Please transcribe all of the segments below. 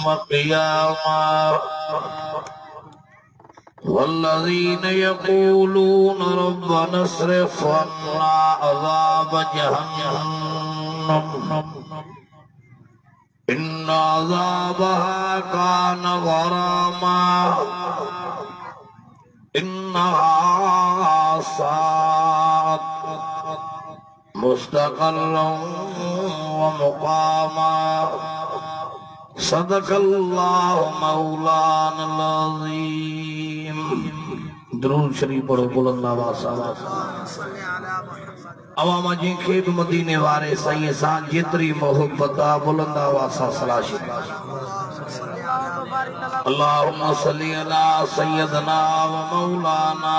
वक़ियामा वल्लज़ीन यक़ूलून रब्बना अस्रिफ़ अन्ना अज़ाब जहन्नम इन्ना अज़ाबहा कान गरामा इन्नहा साअत मुस्तक़र्रन व मुक़ामा सदक़ल्लाहु मौलाना अज़ीम। दुरूद शरीफ पढ़ो बुलंद आवाज़ सां। अवामा जिनखे बि मदीने वारे साईं सां जेतिरी मोहब्बत आहे बुलंद आवाज़ सां सलाह अल्लाहुम्मा सल्ली अला सय्यदना व मौलाना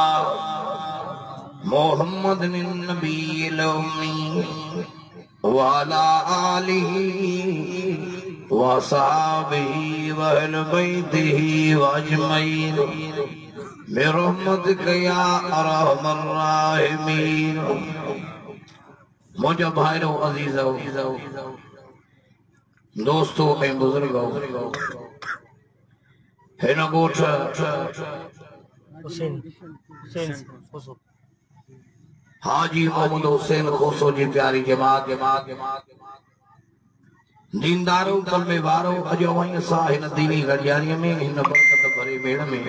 मुहम्मदिन नबील उम्मी व अला आलिही व असहाबिही व अहले बैतिही व अजमईन बिरहमतिक या अरहमर राहिमीन। मुझे भाइयों अजीजों दोस्तों ऐं बुजुर्गों हिन ॻोठ हाजी मोहम्मद हुसैन खोसो जी प्यारी जमात दीनदारों कलमे वारों अॼु वहीं असां हिन दीनी गॾियारीअ में हिन बरकत भरे मेड़ में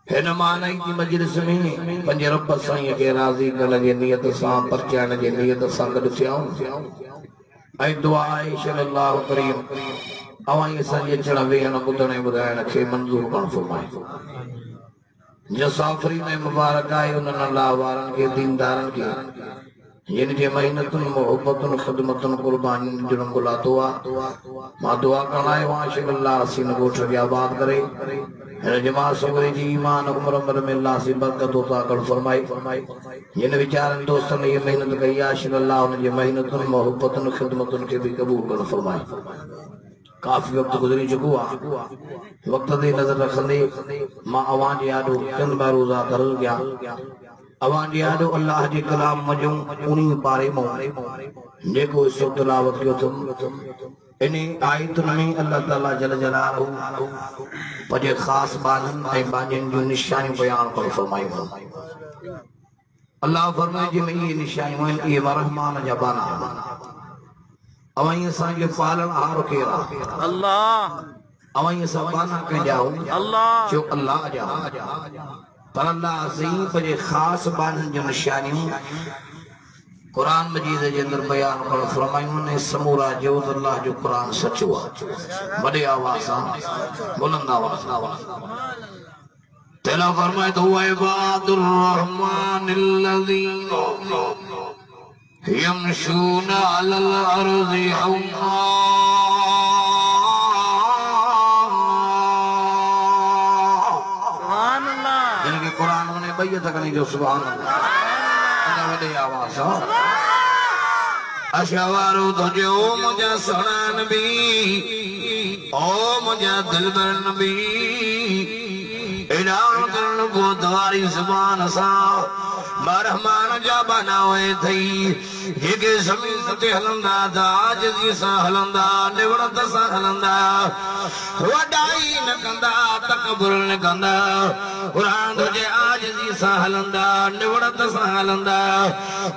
हिन मानाई की मजलिस में पंज रब साईं खे राज़ी करण जी नियत सां परचाइण जी नियत सां गॾु थिया ऐं दुआ आहे इंशाअल्लाह करीम अवां असांजे अचण वेहण ॿुधण ऐं ॿुधाइण खे मंज़ूर करणु फरमाए। जसाफरीन मुबारक आहे उन्हनि अल्लाह वारनि खे दीनदारनि खे जिन जे मेहनतुनि मोहब्बतुनि ख़िदमतुनि क़ुर्बानियुनि जो रंगुला दुआ मां दुआ करण आयो आहियां अल्लाह सीन ॻोठ खे आबाद करे हिन जमात सगरे जी ईमान उम्र उम्र में अल्लाह सी बरकत अता करणु फरमाए। जिन वीचारनि दोस्तनि ये मेहनत कई आहे अल्लाह उन जे मेहनतुनि मोहब्बतुनि ख़िदमतुनि खे बि क़बूल करणु फरमाए। काफ़ी वक्त गुज़री चुको आहे वक्त ते नज़र रखंदे मां अवां जे आॾो चंद रोज़ा दर्ज कया अवां जे आॾो अल्लाह जे कलाम मजूं उन्हीं पारे मों जेको हिस्सो तिलावत कयो इन आयतुनि में अल्लाह ताला जल जलालहू पंहिंजे ख़ासि बाननि ऐं बानियुनि जूं निशानियूं बयान करे फरमायूं। अल्लाह फरमाए जंहिंमें इहे निशानियूं आहिनि इहे रहमान जा बाना अवहीं असांखे पालण हारो केरु आहे अल्लाह अवहीं असां बाना कंहिंजा अल्लाह जो अल्लाह जा पर अल्लाह अज़ीम पंहिंजे ख़ासि बाननि जूं निशानियूं कुरान मजीद जे अंदर बयान करणु फरमायूं ने समूरा जो अल्लाह जो कुरान सचो आहे। वॾे आवाज़ सां बुलंद आवाज़ सां तेला फरमाए तो इबादुर रहमानिल्लज़ीना यमशूना अलल अर्ज़ि हौना सुभान अल्लाह जिनके कुरान में बैयत करनी जो सुभान अल्लाह वॾे आवाज़ सां अशवारो तुझे ओ मुझा सोना नबी ओ मुझा दिलबर नबी ऐलान करण को द्वारी ज़बान सां रहमान जा बना हुए थई जेके ज़मीन ते हलंदा था आजिज़ी सां हलंदा निवड़त सां हलंदा वॾाई न कंदा तकबुर न कंदा कुरान तुझे आजिज़ी सां हलंदा निवड़त सां हलंदा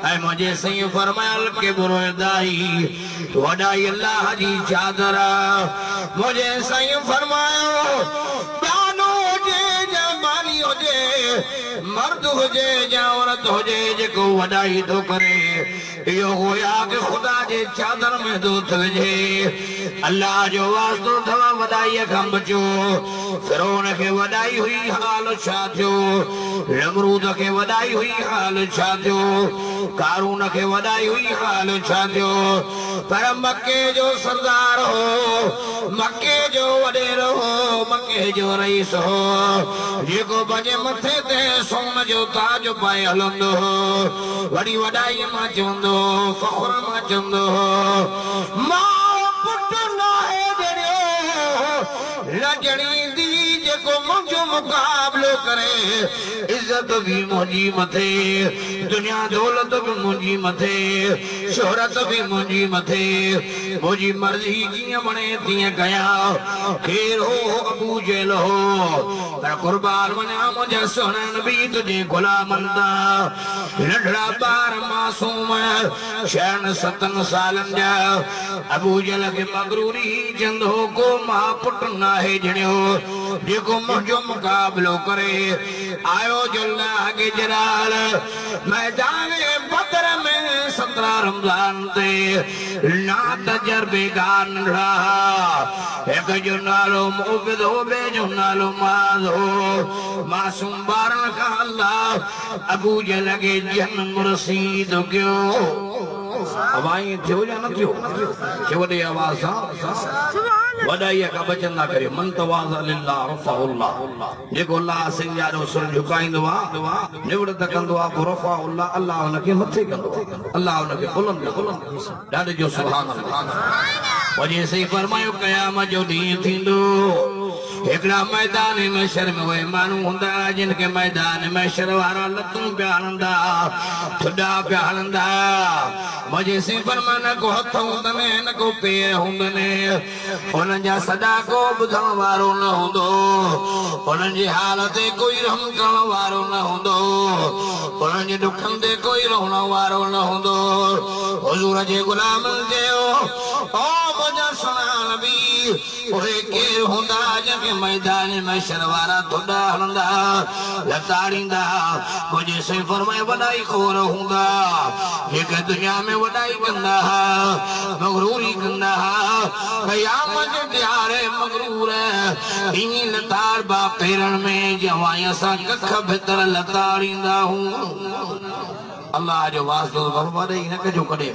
ऐं मुंहिंजे साईं फरमायल के बुरोदाई वॾाई अल्लाह जी चादर मुंहिंजे साईं फरमायो बानो हुजे या बानी हुजे मर्द हुजे या औरत हुजे जेको वॾाई थो करे इहो होया के खुदा जे चादर में थो विझे अल्लाह जो वास्तो अथव वॾाईअ खां बचो फिरौन खे वॾाई हुई हाल छा थियो नमरूद खे वॾाई हुई हाल छा थियो कारून खे वॾाई हुई हाल छा थियो पर मके जो सरदार हो मके जो वॾेरो हो मके जो रईस हो जेको पंहिंजे मथे ते सोन जो ताज पाए हलंदो हो वॾी वॾाई मां चवंदो फख़्र मां चवंदो मां पुट नाहे जहिड़ो लजणी दी जेको मुंहिंजो मुक़ाबलो करे इज्जत भी मुंहिंजी मथे दुनिया दौलत भी मुंहिंजी मथे शोहरत भी मुंहिंजी मथे मुझी मर्जी कीअं बणे तीअं कयां केर हो अबू जहल हो पर कुर्बान वञा मुंहिंजे सुहिणे नबी तुंहिंजे गुलामनि तां नंढड़ा ॿार मासूम 6-7 सालनि जा अबू जहल खे मगरूरी चंदो को मां पुट नाहे ॼणियो जेको मुंहिंजो मुक़ाबिलो करे आयो जल्ला के जलाल मैदान बदर में 17 रमजान ते ना तजर्बेगार नंढड़ा एक जो नालो मुबिद हो बे जो नालो माज हो मासूम ॿारनि खां अल्लाह अबू जहल खे जन्म रसीद कयो हवाई थियो या न थियो के वॾे आवाज़ सां वॾाई का बचन ना करे मन तवाज़ लिल्लाह रफ़अल्लाह जेको अल्लाह सिंह जा रसूल झुकाईंदो आहे निवड़त कंदो आहे रफ़अल्लाह अल्लाह उनखे मथे कंदो अल्लाह उनखे बुलंद ॾाढे जो सुभान अल्लाह वजह से फरमायो क़यामत जो ॾींहुं थींदो एकड़ा मैदान महशर में वे मानू हुंदा जिनके मैदान महशर वारा लतूं पिया हणंदा ठुडा पिया हणंदा मजे से फरमान को हथ हुंदने न को पेर हुंदने उन जा सदा को बुधण वारो न हुंदो उन जी हालत कोई रहम करण वारो न हुंदो उन जे दुखन ते कोई रोण वारो न हुंदो हुजूर जे गुलाम जो ओ मुंहिंजा सुहिणा नबी ओहे केर हुंदा जंहिंखे मैदान महशर वारा ठुडा हणंदा लताड़ींदा मुंहिंजे से फरमाए वॾाई खोर हूंदा जेके दुनिया में वॾाई कंदा मगरूरी कंदा क़यामत जे ॾियारे मगरूर ईअं लताड़ बा पेरनि में जवाई असां कख भितर लताड़ींदा हूं अल्लाह जो वास्तो वॾे न कजो कॾहिं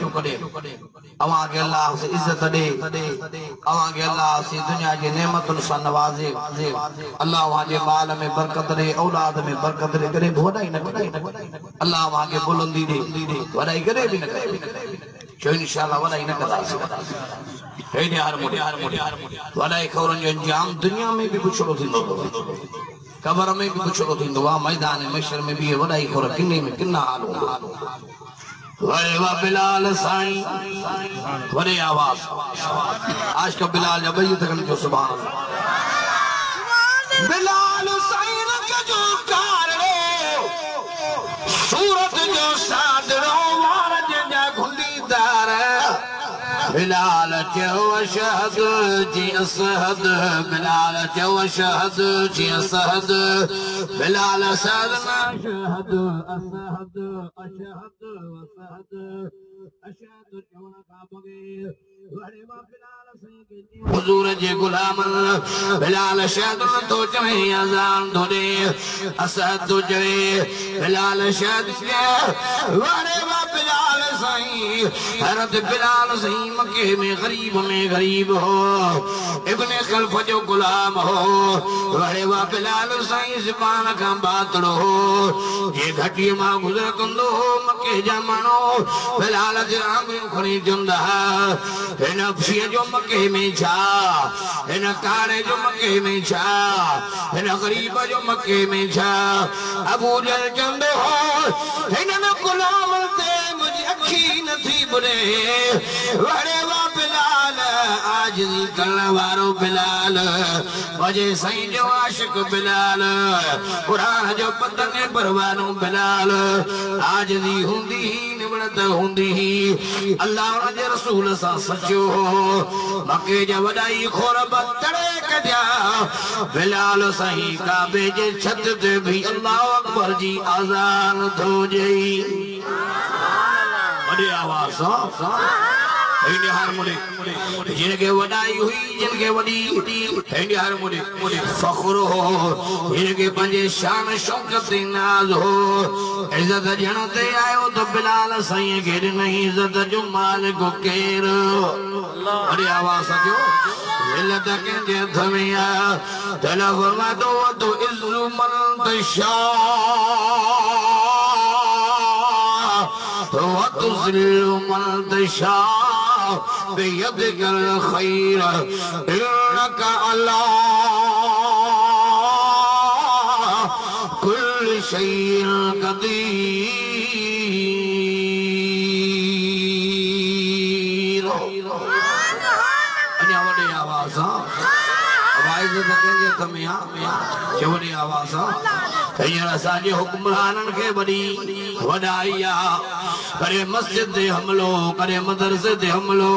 अवां के अल्लाह से इज्जत दे अवां के अल्लाह से दुनिया जी नेमतुनि सां नवाज़े अल्लाह वहां जे माल में बरकत दे औलाद में बरकत दे कॾहिं वॾाई न अल्लाह वहां के बुलंदी दे वॾाई कॾहिं बि न चो इंशाअल्लाह वॾाई न कंदासीं हेॾे हार मोटे वॾाई ख़बरनि जो अंजाम दुनिया में भी पुछड़ो थींदो कबर में भी पुछड़ो थींदो आहे मैदान महशर में भी वॾाई खोर किने में किना हाल हूंदा वरे वा बिलाल साईं वरे आवाज़ आज का बिलाल जा ॿई तकनि जो सुभान अल्लाह बिलाल साईं के जो कारड़ो सूरत जो सादरो वार जा घुंडीदार बिलाल चयो अशहद जी असहद बिलाल चयो अशहद जी असहद बिलाल असहद अशहद असहद अशहद असहद अशहद चवण खां बग़ैर वड़े वा बिलाल साईं हुजूर जे गुलाम बिलाल शहद तो चवे अज़ान तो दे असहद तो चवे बिलाल शहद वड़े वा बिलाल साईं हरत बिलाल साईं मक्के में गरीब हो इब्ने खल्फ जो गुलाम हो वड़े वा बिलाल साईं ज़बान खां बातड़ो हो ये घटी मां गुज़र कंदो मक्के जा मानो बिलाल जे आंगुरियूं खणी चवंदा हिन फीअ जो मक्के में छा हिन कारे जो मक्के में छा हिन गरीब जो मक्के में छा अबू जहल चवंदो हो हिन गुलाम ते मुंहिंजी अखी नथी बुरे वड़े वा बिलाल आजिज़ी करण वारो बिलाल मुंहिंजे साईं जो आशिक बिलाल क़ुरान जो पतंग परवानो बिलाल आजिज़ी हूंदी निवड़त हूंदी अल्लाह जे रसूल सां सचो मके जा वॾाई खोर बतड़े कढिया बिलाल साईं काबे जे छत ते भी अल्लाह अकबर जी आज़ान थो जई वॾी आवाज़ सां हेॾे हार मुड़े जिनके वॾाई हुई जिनके वॾी हेॾे हार मुड़े फ़ख्र हो जिनके पंहिंजे शान शौक़त ते नाज़ हो इज़त ॾियण ते आयो त बिलाल साईं खे ॾिनई इज़त जो मालिक केर वॾी आवाज़ सां जो इल्लत कंहिंजे हथ में आहे तला फरमातो तो इज़्ज़ु मन तशा وتذل من تشاء بيدك الخير إنك على كل شيء قدير अञा वॾे आवाज़ आवाज़ त कंहिंजे हथ में आहे वॾी आवाज़ हींअर असांजे हुक्मराननि खे वॾी वॾाई आहे करे मस्जिद ते हमलो करे मदरसे ते हमलो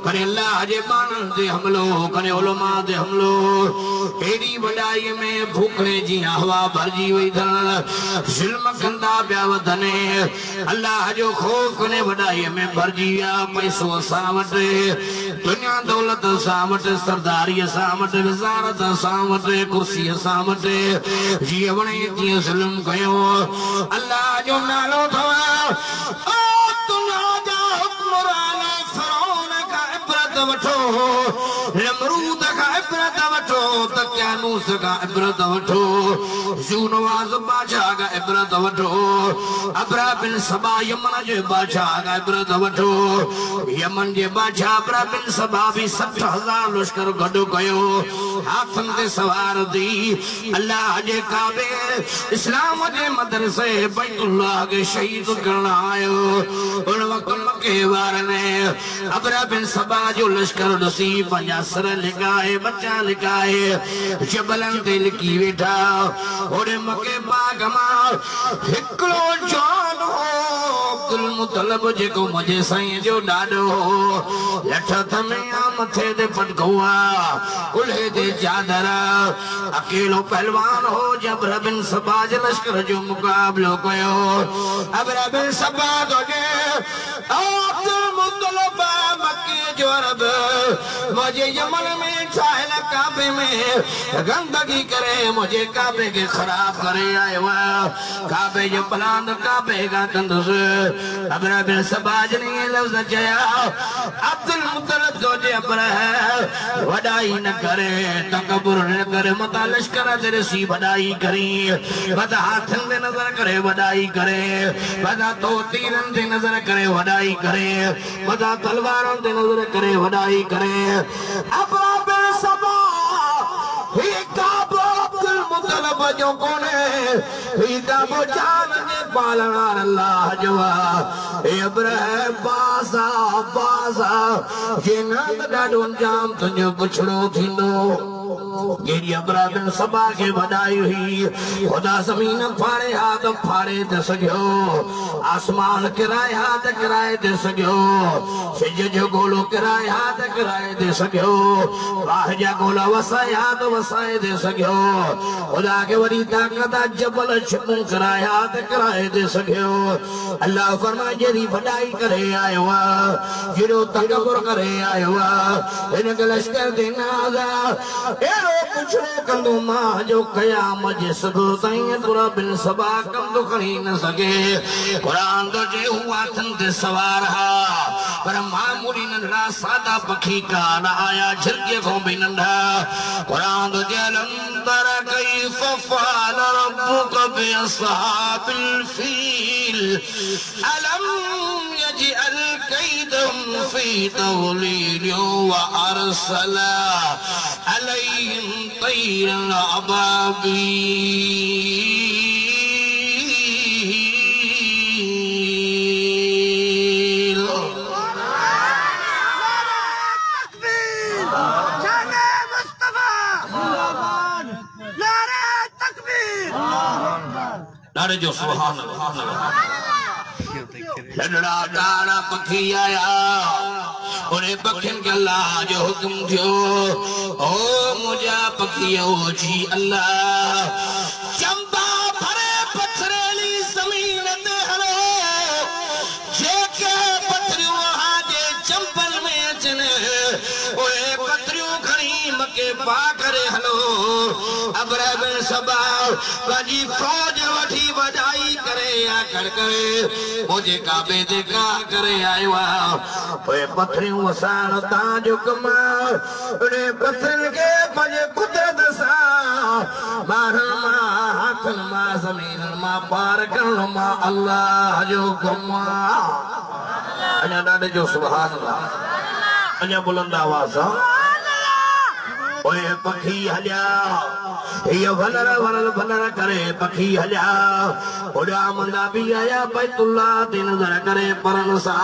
करे अल्लाह जे बाणनि ते हमलो करे उलमा ते हमलो एॾी वॾाई में भूखड़े जी हवा भरिजी वई अथनि ज़ुल्म कंदा पिया वधनि अल्लाह जो ख़ौफ़ कने वॾाई में भरिजी विया पैसो असां वटि दुनिया दौलत असां वटि सरदारी असां वटि वज़ारत असां वटि कुर्सी असां वटि जीअं वणे तीअं ज़ुल्म कयो अल्लाह जो नालो अथव दुनिया जा हुक्मरान फ़िरौन खां इबरत वठो नमरूद खां इबरत वठो तक़यानूस खां इबरत वठो ज़ूनवाज़ बादशाह खां इबरत वठो अबरा बिन सबा यमन जे बादशाह खां इबरत वठो यमन जे बादशाह अबरा बिन सबा भी 60,000 लश्कर गॾु कयो हाथनि ते सवार थी अल्लाह जे काबे इस्लाम जे मदरसे बैतुल्लाह के शहीद करण आयो उन वक़्त मके वारनि अबरा बिन सबा जो लश्कर ॾिसी पंहिंजा सर लिकाए बचा लिकाए जबलनि ते लिकी वेठा होॾे मके बाग मां हिकिड़ो जवान हो अब्दुल मुतलब जेको मुंहिंजे साईं जो ॾाॾो हो लठ में मथे ते पटको आहे उल्हे ते चादर अकेलो पहलवान हो जबर बिन सबा जे लश्कर जो मुक़ाबिलो कयो अबरा बिन सबा अब्दुल मुतलब मके जो अरब मुझे यमन में ठाहिल काबे में गंदगी करे मुझे काबे के खराब करे आयो काबे जो प्लान काबे का कंदुसि अबरा बिन सबा ने लफ्ज़ चया अब्दुल मुतलब जो जे अबरा वॾाई न करे तकबुर न करे मता लश्कर ते ॾिसी वॾाई करी मता हाथनि ते नज़र करे वॾाई करे मता तो तीरनि ते नज़र करे वॾाई करे मता तलवारनि ते नज़र करे वॾाई करे अबरा बिन सबा ही काबो अब्दुल मुतलब जो कोने ही काबो जान जे पालणार अल्लाह जो ए अबरा बासा बासा जे नाम ॾाढो जाम तुंहिंजो पुछड़ो थींदो केड़ी अबरा बिन सबा के वॾाई हुई खुदा ज़मीन फाड़े हाथ फाड़े ते सघियो आसमान किराए हाथ किराए ते सघियो सिज जो गोलो किराए हाथ किराए ते सघियो वाह जा गोला वसाए हाथ वसाए ते सघियो खुदा के वॾी ताक़त जबल छिपूं किराए हाथ किराए ते सघियो अल्लाह फरमाए जहिड़ी वॾाई करे आयो आहे जहिड़ो तकबुर करे आयो आहे हिन खे लश्कर ते नाज़ एड़ो पुछड़ो कंदो मां जो क़यामत जे सुबुह ताईं अबरा बिन सबा कंदो खणी न सघे क़ुरान तो जे हू हाथनि ते सवार हा पर मामूली नंढड़ा सादा पखी कान आया झिरके खां बि नंढा क़ुरान तो जे अलंदर कैफ फ़अल रब्बुक बिअस्हाबिल फील अलम यजअल कैदहुम फी तज़लील व अरसल अलैहिम तैरन अबाबील नारे जो सुभान अल्लाह लड़ड़ा काड़ा पखी आया उन्हें पखिन के अल्लाह जो हुक्म थियो ओ मुझा पखियो जी अल्लाह चंबा भरे पथरेली जमीन ते हलो जेके पथरियों हाजे चंबल में अचन ओए पथरियों खणी मके पा करे हलो अबरा बिन सबा पंहिंजी फौज वठी वॾाई करे आखिर करे मुझे काबे ते का करे आयो आहे पथरियूं वसाइण तव्हांजो कमु उन पथरियुनि खे पंहिंजे कुदरत सां ॿारनि मां हाथनि मां ज़मीननि मां पार करण मां अल्लाह जो कमु आहे अञा ॾाढे जो सुभान अल्लाह अञा बुलंद आवाज़ ओए पखी हलिया ये वनर वनर वनर करे पखी हलिया उड़ा मंदा भी आया बैतुल्ला दिन नजर करे परन सा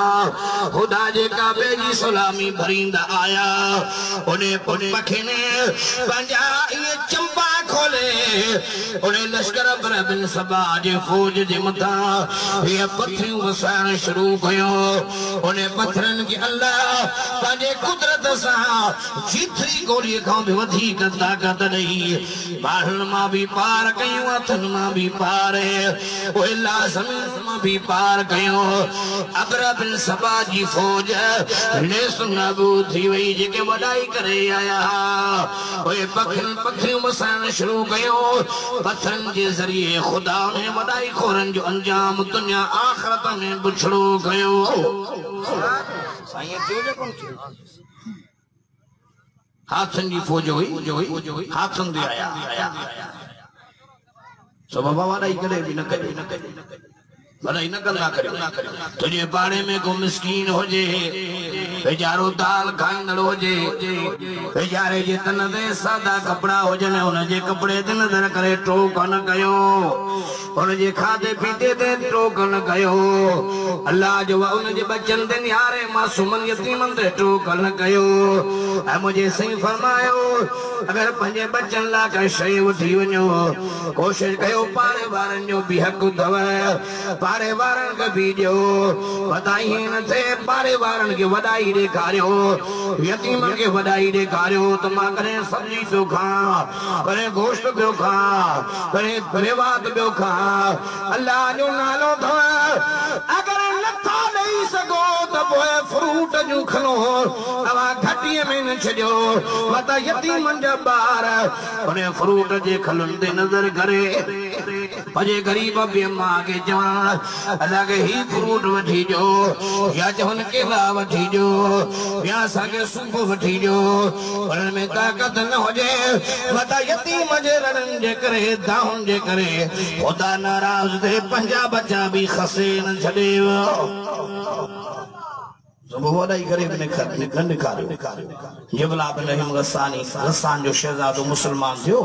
खुदा जे काबे जी सलामी भरींदा आया उन्हें पखी ने पंजा ये चंपा खोले उन्हें लश्कर बिन सबा जे फौज जे मथा ये पत्थरियूं वसाइण शुरू कयो उन्हें पत्थरन के अल्लाह पंजे कुदरत सा जीथरी गोली खां भी वधीक ताकत ॾेई बाहन मां भी पार कयूं हथन मां भी पार ओए लाज़मी मां भी पार कयो अबर बिन सबा जी फौज नेस नाबूद थी वई जेके वडाई करे आया ओए पखियूं वसाइण शुरू कयो पत्थरन जे ज़रिए खुदा ने वडाई खोरन जो अंजाम दुनिया आखिरत में बुछड़ो कयो साईं जो कोन हाथन जी फौज हुई हाथन दे आया सो बाबा वडाई करे भी न करे भलाई न कंदा करे तुझे पाड़े में को मिस्कीन हो जे बेचारो दाल खाईंदड़ हो जे बेचारे जे तन ते सादा कपड़ा हो जने उन जे कपड़े ते नजर करे टोक न कयो उन जे खाधे पीते ते टोक न कयो अल्लाह जो उन जे बचन ते यारे मासूमन यतीमन ते टोक न कयो ऐ मुझे सही फरमायो अगर पंजे बचन ला का शय उठी वणो कोशिश कयो पाड़े वारन जो भी हक दव पाड़े वारन के भी जो बताई न थे पाड़े वारन के वडाई ॾेखारियो यतीम के वडाई ॾेखारियो त मां करे सब्जी पियो खां करे गोश्त पियो खां करे मेवात पियो खां अल्लाह जो नालो अथव अगर नथा ॾेई सघो त पोइ फ्रूट जूं खणो अवा घटीअ में न छॾियो मता यतीमन जा ॿार उन फ्रूट जे खलुनि ते नज़र करे पंहिंजे गरीब बि मां खे चवण अलाह खे ही फ्रूट वठी ॾियो या चवनि केला वठी ॾियो या असांखे सूप वठी ॾियो उन्हनि में ताक़त न हुजे मता यतीम जे रड़नि जे करे दाहुनि जे करे ख़ुदा नाराज़ थिए पंहिंजा बच्चा बि खसे न छॾे वडाई करे जबला बिन गस्सानी गस्सान जो शहजादो मुसलमान थियो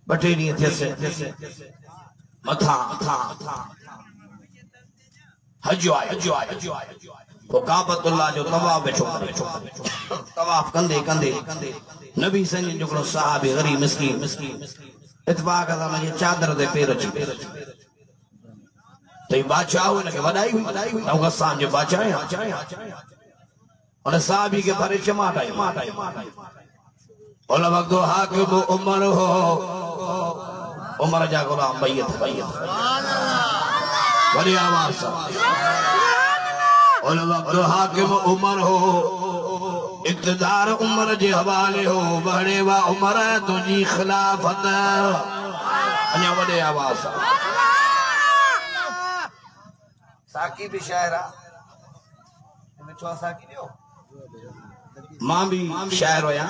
ॿ टे ॾींहं थियसि मथा हज आयो तो काबतुल्लाह जो तवाफ वेठो करे तवाफ कंदे कंदे नबी संजन जो सहाबी गरीब मिस्कीन इत्फाक सां उनजी चादर ते पेर अची तो बादशाह उनके वडाई हुई गस्सान जो बादशाह उन साहबी के बारे चमाट आई उन वक्त हाकिम उमर हो उमर जा गुलाम बैयत बड़ी आवाज से उन वक्त हाकिम उमर हो इक़्तिदार उमर जे हवाले हो बड़े वा उमर तुझी खिलाफत अन्या बड़े आवाज से साकी भी शायरा मिठो साकी दियो मां भी शायर होया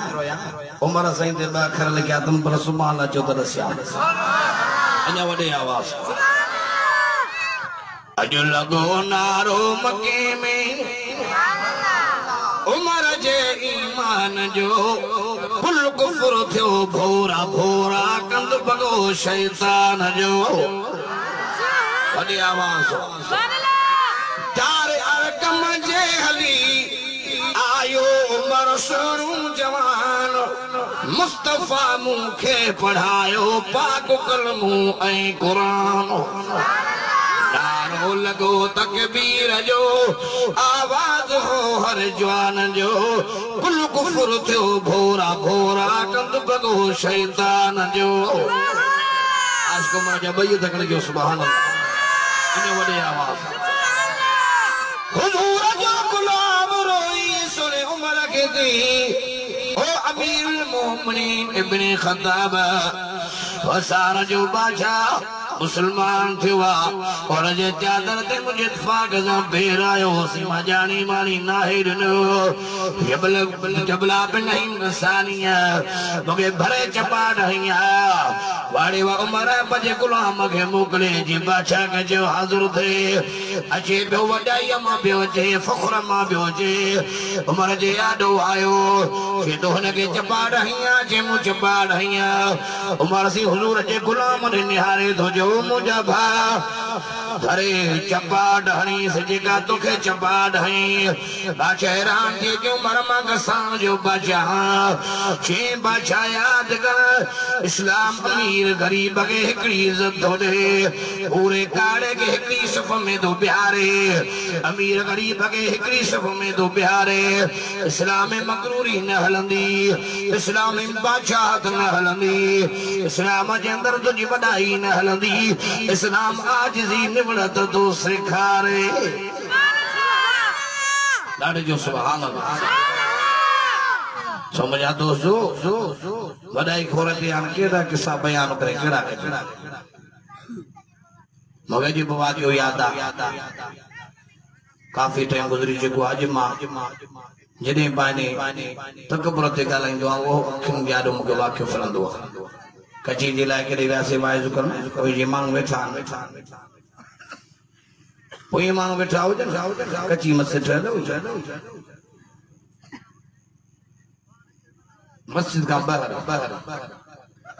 उमर सही दे अखर लिखया तुम पर सुभान अल्लाह चो दरसिया अन्या वडे आवाज अजो लगो नारो मके में उमर जे ईमान जो फुल कुफर थियो भोरा भोरा कंद भगो शैतान जो वडे आवाज चार अरकम जे हली आयो उमर शुरू जवान मुस्तफा मुखे पढ़ायो पाक कलमू ऐ कुरान नारो लगो तकबीर जो आवाज हो हर जवान जो कुल कुफर थियो भोरा भोरा कंद भगो शैतान जो आज को मजा बई तकने जो सुभान अल्लाह इन वडे आवाज हुजूर जो गुलाम रोई सुने उमर के दी ओ अमीरुल मोमिनीन इब्ने खत्ताब वसार जो बादशाह मुसलमान थिवा और जे चादर ते मुझे इत्फाक सा बेर आयो सीमा जानी मानी नाहे दिनो जबला पे नहीं नसानिया मुगे भरे चपा ढहिया वाड़ी वा उमर बजे गुलाम के मोकले जी बादशाह के जो हाजिर थे अचे बियो वडाई मां बियो जे फखर मां बियो जे उमर जे यादो आयो के तो के चपा ढहिया जे मु चपा ढहिया उमर सी हुजूर जे गुलाम ने निहारे तो जो मुझा भा धरे चपा ढहणी से जेका तोखे चपा ढही बादशाह हैरान थी कि उमर मां गसान जो बादशाह छे बादशाह याद कर इस्लाम अमीर गरीब के हिकड़ी इज्जत थो दे पूरे काड़े के हिकड़ी सफ़ में दो प्यारे अमीर गरीब के हिकड़ी सफ़ में दो प्यारे इस्लाम में मकरूरी न हलंदी इस्लाम में बादशाहत न हलंदी इस्लाम जे अंदर तुझी वॾाई न हलंदी इस्लाम आजिज़ी निवड़त तो सिखारे ॾाढे जो सुभान अल्लाह समझा दोस्तों वॾाई खोर ते हाणे केड़ा किस्सा बयान करे केड़ा मगे जी बाबा जो याद आ काफी टाइम गुजरी जेको अज मां जॾहिं पाने तकबर ते ॻाल्हाईंदो आहे उहो अखियुनि में ॾाढो मूंखे वाक़ियो फलंदो आहे कची जे लाइ केॾे वियासीं वाइज़ करणु कोई जे माण्हू वेठा पोइ माण्हू वेठा हुजनि कची मस्जिद ठहियल मस्जिद खां ॿाहिरि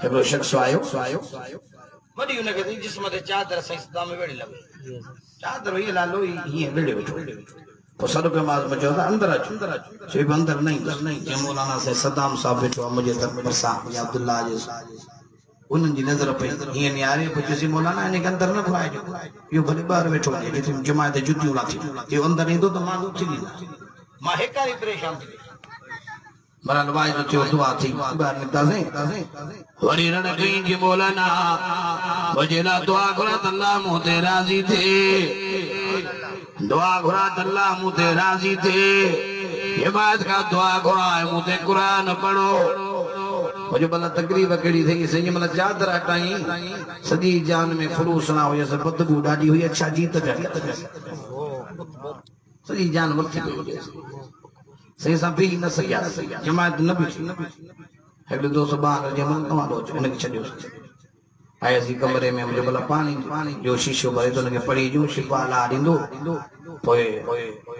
हिकिड़ो शख़्स आयो वॾी हुनखे जिस्म ते चादर सही सदाम वेड़ी लॻे चादर हीअ लालो हीअं वेड़े वेठो पोइ सॾु पियो मां चयो त अंदरि अचो चई बि अंदरि न ईंदुसि मौलाना साईं सदाम साहिबु वेठो आहे मुंहिंजे तरफ़ भरिसां या अब्दुल्ला उन्हनि जी नज़र पई हीअं निहारे पोइ चयोसि मौलाना हिनखे अंदरि न घुराइजो इहो भले ॿाहिरि वेठो आहे जिते जुमा ते जुतियूं लाथियूं इहो अंदरि ईंदो त मां उथी ॾींदा मां हिकारी परेशान थी बरहाल वाइज थियो दुआ थी ॿाहिरि निकितासीं वरी रण कई जी मौलाना मुंहिंजे लाइ दुआ घुरा त अल्लाह मूं ते राज़ी थिए दुआ घुरा त अल्लाह मूं ते राज़ी थिए हिमायत का दुआ घुरा मूं ते क़ुरान पढ़ो मुझे भला तकलीफ़ कहिड़ी थी सही मतलब चादर हटाई सॼी जान में फुलूस ना हुयसि बदबू ॾाढी हुई अच्छा जीत सॼी जान मथी पई हुयसि सही सां बीह न सघियासीं जमायत न बीठी हिकिड़ो दोस्त ॿार जे मन तव्हां अचो हिनखे छॾियोसि आयासीं कमरे में मुंहिंजो भला पाणी जो शीशो भरे त हुनखे पढ़ी ॾियूं शिफ़ा ला ॾींदो पोइ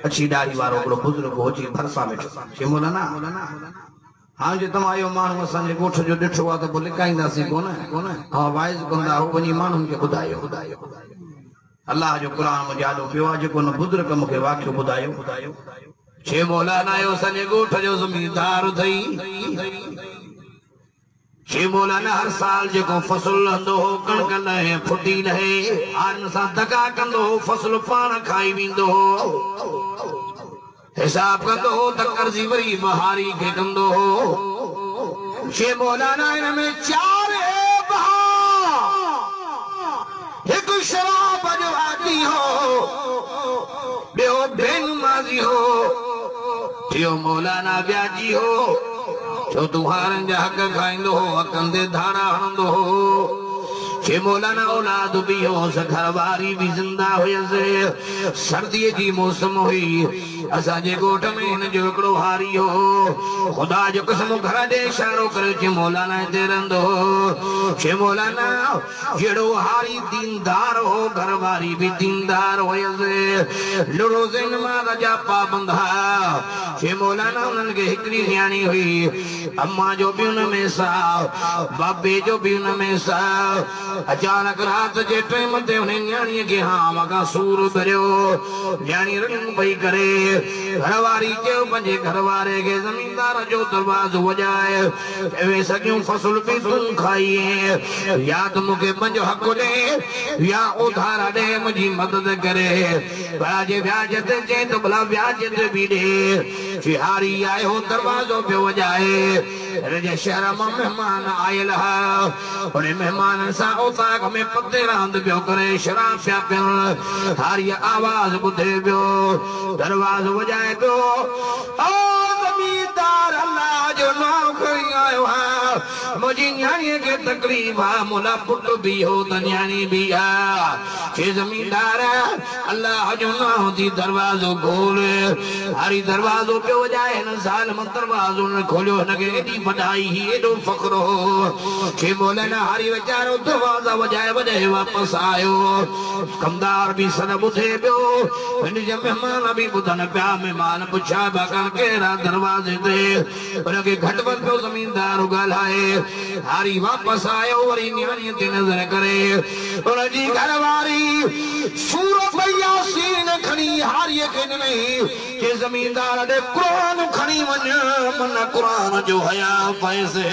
अछी ॾाढ़ी वारो हिकिड़ो बुज़ुर्ग हो अची भरिसां वेठो चई मौलाना हाँ जो तव्हां इहो माण्हू असांजे ॻोठ जो ॾिठो आहे त पोइ लिकाईंदासीं कोन हा वाइज़ कंदा हो वञी माण्हुनि खे ॿुधायो अल्लाह जो क़ुर मुंहिंजे आॾो पियो आहे जेको न बुज़ुर्ग मूंखे वाक़ियो ॿुधायो छे मौलाना आयो असांजे ॻोठ जो ज़मींदार अथई छे मौलाना हर साल जेको फसल लहंदो हो कणक लहे फुटी लहे हारनि सां दगा कंदो हो फसल पाण खाई वेंदो हो हिसाब कंदो हो त कर्ज़ी वरी बहारी खे कंदो हो छे मौलाना हिन में चार ऐब हिकु शराब जो आदी हो ॿियो बेनमाज़ी हो टियों मौलाना व्याजी हो छो तूं हारनि जा हक़ खाईंदो हो हक़नि ते धाड़ा हणंदो हो छे मौलाना औलाद भी हो घरवारी भी जिंदा हुयसि सर्दीअ जी मौसम हुई असांजे ॻोठ में हिन जो हिकिड़ो हारी हो ख़ुदा जो कसम घर ॾे इशारो करे छे मौलाना हिते रहंदो हो छे मौलाना जहिड़ो हारी दीनदार हो घरवारी भी दीनदार हुयसि लुड़ोज़ नमाज़ जा पाबंद हा छे मौलाना उन्हनि खे हिकिड़ी न्याणी हुई अम्मा जो भी हुन में साहु बाबे जो भी हुन में साहु अचानक रात जे टाइम ते हुन न्याणीअ खे वॻा सूर भरियो न्याणी रंग पई करे घरवारी चयो पंहिंजे घरवारे खे ज़मींदार जो दरवाज़ो वॼाए वे सॼियूं फसल बि तूं खाई या त मूंखे पंहिंजो हक़ ॾे या उधार ॾे मुंहिंजी मदद करे भला जे व्याज ते चए त भला व्याज ते बि ॾे चिहारी आयो दरवाज़ो पियो वॼाए शहर मां महिमान आयल हा उन महिमाननि सां ओताक में पते रांदि पियो करे शराब पिया पियनि हारी आवाज़ ॿुधे पियो दरवाज़ो वॼाए पियो ज़मींदार अल्लाह जो नाम खणी आयो हा मुझी न्याणी के तकलीफ आ मोला पुट भी हो त न्याणी भी आ के जमींदार अल्लाह जो ना होती दरवाजो खोल हारी दरवाजो पे वजाए न साल में दरवाजो न खोलो न के एडी बधाई ही एडो फख्र हो के बोले ना हारी बेचारो दरवाजा वजाए वजाए वापस आयो कमदार भी सनब उठे पियो इन जे मेहमान भी बुधन पिया मेहमान पुछा बाकन केरा दरवाजे ते उनके घट बंद पियो जमींदार ॻाल्हाए हारी वापस आयो वरी न्याणी ते नजर करे उनजी घरवारी सूरत यासीन खणी हारी के नहीं के जमींदार ने कुरान खणी वञ मन कुरान जो हया पैसे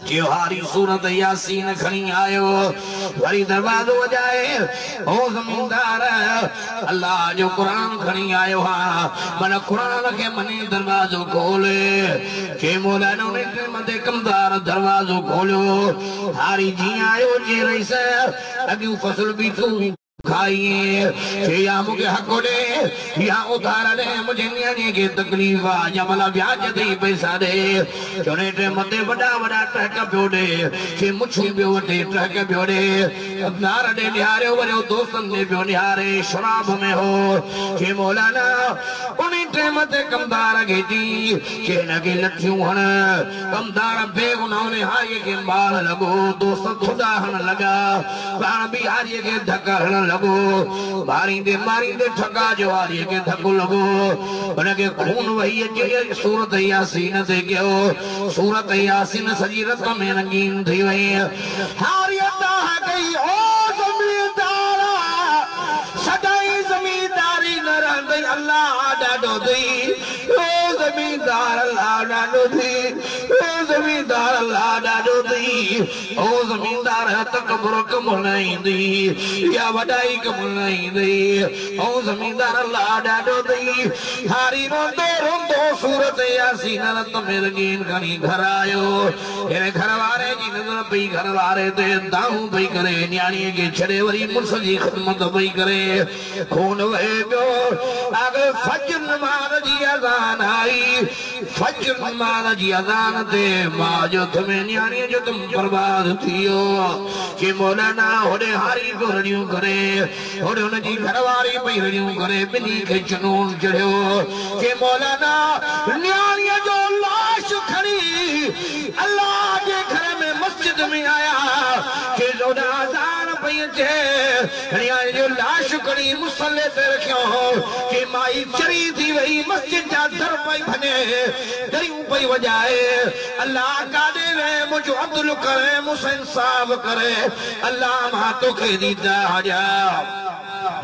के हारी सूरत यासीन खणी आयो वरी दरवाजो वजाए ओ जमींदार अल्लाह जो कुरान खणी आयो हा मन कुरान के मनी दरवाजो खोले के मौलाना ने मदे कमदार दरवाजो खोलो हारी जी आयो जे रईस अगू फसल भी तू खाइए या मुझे हक दे या उधार दे मुझे न्याणी के तकलीफ आ या मला ब्याज दे पैसा दे चोने टे मते बड़ा बड़ा टहक पियो दे के मुछू पियो वटे टहक पियो दे नार दे निहारे वरे दोस्तन दे पियो निहारे शराब में हो के मौलाना उनी टे मते कमदार घेटी के नगे लठियों हन कमदार बेगुनाह ने हारी के माल लगो दोस्त खुदा हन लगा प्राण भी हारी के धक्का हन लगो मारी दे ठगा जो हारी के धक्को लगो उनके खून वही अचे सूरत यासीन से कयो सूरत यासीन सजी रत में रंगीन थी वई हारी अल्लाह गई ओ जमींदार सदाई जमींदारी न रहंदई अल्लाह डाडो दी ओ जमींदार अल्लाह डाडो दी ओ जमींदार अल्लाह डाडो दी ओ जमींदार तकबर कमल नहीं दी या वडाई कमल नहीं दी ओ जमींदार अल्लाह डाडो दी हारी रोंदो सूरत यासीन रत में रंगीन खणी घर आयो तेरे घर वारे जी नजर पई घर वारे ते दाऊ पई करे न्याणी के छड़े वरी मुर्स जी खिदमत पई करे खून वहे पियो अगर फजर नमाज जी अज़ान आई फजर नमाज जी अज़ान ते मां जो तुम्हें न्याणी जो तुम बर्बाद थियो के मौलाना होड़े हारी को रड़ियूं करे होड़े उनजी घरवारी पई रड़ियूं करे बिनी के जुनून चढ़ियो के मौलाना न्याणी जो लाश खड़ी अल्लाह के घर में मस्जिद में आया के जोड़ा अज़ान पई अचे न्याणी जो लाश खड़ी मुसल्ले ते रखियो के माई चरी थी वही मस्जिद जा दर पई भने दरियूं पई वजाए अल्लाह कादे वे मुझो अब्दुल करे मुझसे इंसाफ करे अल्लाह मां तो के दीदा जा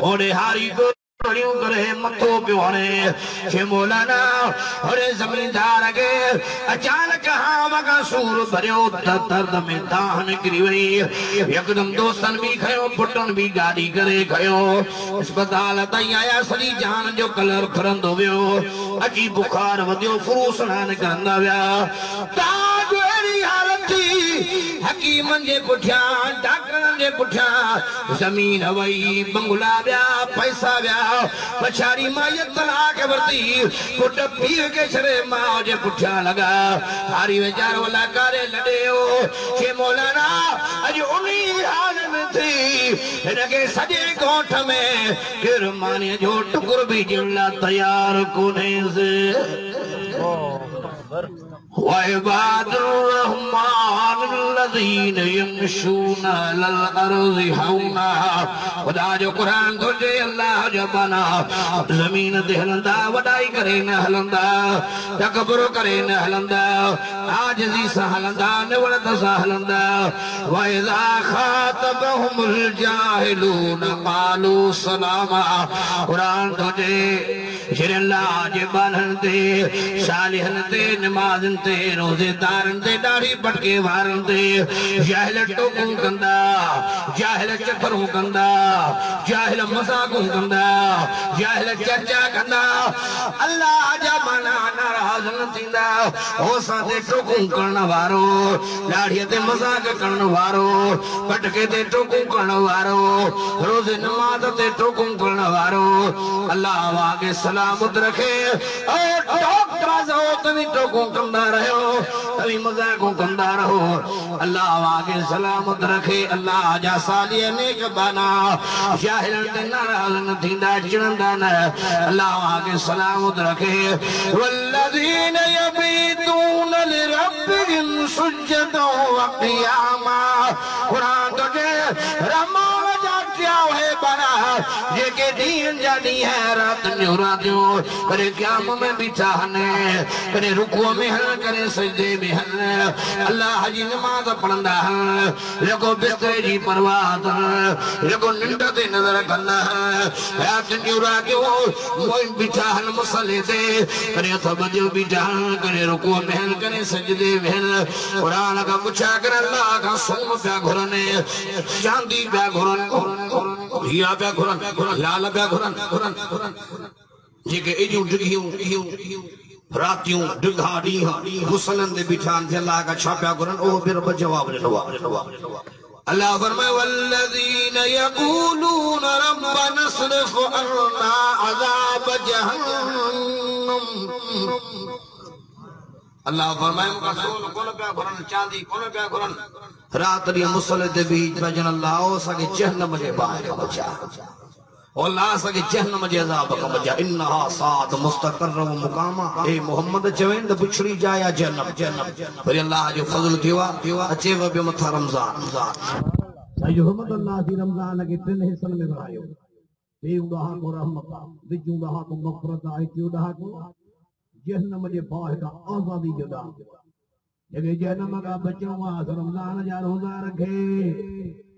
ओडे हारी को करे मथो पियो हणे के मौलाना अरे जमींदार के अचानक हाव का सूर भरियो दर्द में दाह निकरी वई एकदम दोस्तन भी खयो पुटन भी गाड़ी करे खयो अस्पताल ताईं आया सॼी जान जो कलर फिरंदो वियो अची बुखार वधियो फ्रूस नान करंदा विया ताज अहिड़ी हालत थी हकीमन जे पुठियां डॉक्टरन जे पुठियां जमीन वई बंगला विया पैसा विया पछाड़ी माई तलाक वरती पुट पीर के छड़े मां जे पुठियां लगा हारी वेचारो लाकारे लड़ेयो के मौलाना अज उनी हाल में थी इनके सजे कोठ में फिर माने जो टुकुर भी जिला तैयार कोने से खुदा जो कुरान तुझे अल्लाह जो बना जमीन ते हलंदा वडाई करे न हलंदा तकबर करे न हलंदा आजिज़ी सां हलंदा निवड़त सां हलंदा वइज़ा खातबहुमुल जाहिलून क़ालू सलामा कुरान तुझे श्री अल्लाह जे बानन ते सालिहन ते नमाज़न ते रोज़ेदारन ते दाढ़ी पटके वारन ते जाहिल टोकूं कंदा जाहिल चकरूं कंदा जाहिल मज़ाक़ूं कंदा जाहिल चर्चा कंदा अल्लाह जा माना नाराज़ न थींदा हो साथे टोकूं करण वारो दाढ़ीअ ते मज़ाक़ करण वारो पटके ते टोकूं करण वारो रोज़े नमाज़ ते टोकूं करण वारो अल्लाह वागे सलामत रखे और डॉक्टर जो तनी टोकूं कंदा रहियो अभी मजाकों कंदा रहो अल्लाह आगे सलामत रखे अल्लाह जा सालिय नेक बना शाहिरन ते नाराज न थींदा चिड़ंदा न अल्लाह आगे सलामत रखे वल्लज़ीन यबीतून लिरब्बिहिम सुज्जदन व क़ियामा कुरान तुझे रमा क्या है बना ये के दीन जानी है रात न्यूरातियों करे क़याम में बिठा हने करे रुकू में हन करे सजदे में हन अल्लाह जी नमाज पढ़ंदा हन लगो बिस्तर जी परवाह लगो निंड ते नजर कंदा रात न्यूरातियों मोई बिठा हन मसले ते करे तबजो बिठा करे रुकू में हन करे सजदे में हन कुरान का पूछा कर अल्लाह का सोम पे घुरने चांदी पे घुरने हीरा पे घुरन लाल पे घुरन जेके एडियूं डिगियूं रातियूं डिघा ॾींहं मुसलन दे बिठान थे अल्लाह का छा पिया घुरन ओ बि रब जवाब ॾिनो अल्लाह फरमाए वल्लज़ीन यक़ूलून रब्बना अस्रिफ़ अन्ना अज़ाब जहन्नम अल्लाह फरमाए रसूल कोन पिया घुरन चांदी कोन पिया घुरन रात डी मुसले दे बीच भजन अल्लाह सके जहन्नम जे बाहर बचा और अल्लाह सके जहन्नम जे अजाब का बचा इन्हा साद मुस्तक़र व मुकामा ए मोहम्मद चवें त बिछड़ी जाया जहन्नम पर अल्लाह जो फजल दिवा अचे व बे मथा रमजान साईं मोहम्मद अल्लाह दी रमजान के तीन हिस्सन में बनायो ए उदाह को रहमत बिजू उदाह को मग़फ़िरत आई थी उदाह को जहन्नम जे बाहर का आजादी जदा जगे जहन्नम का बचो रमजान जा रोजा रखे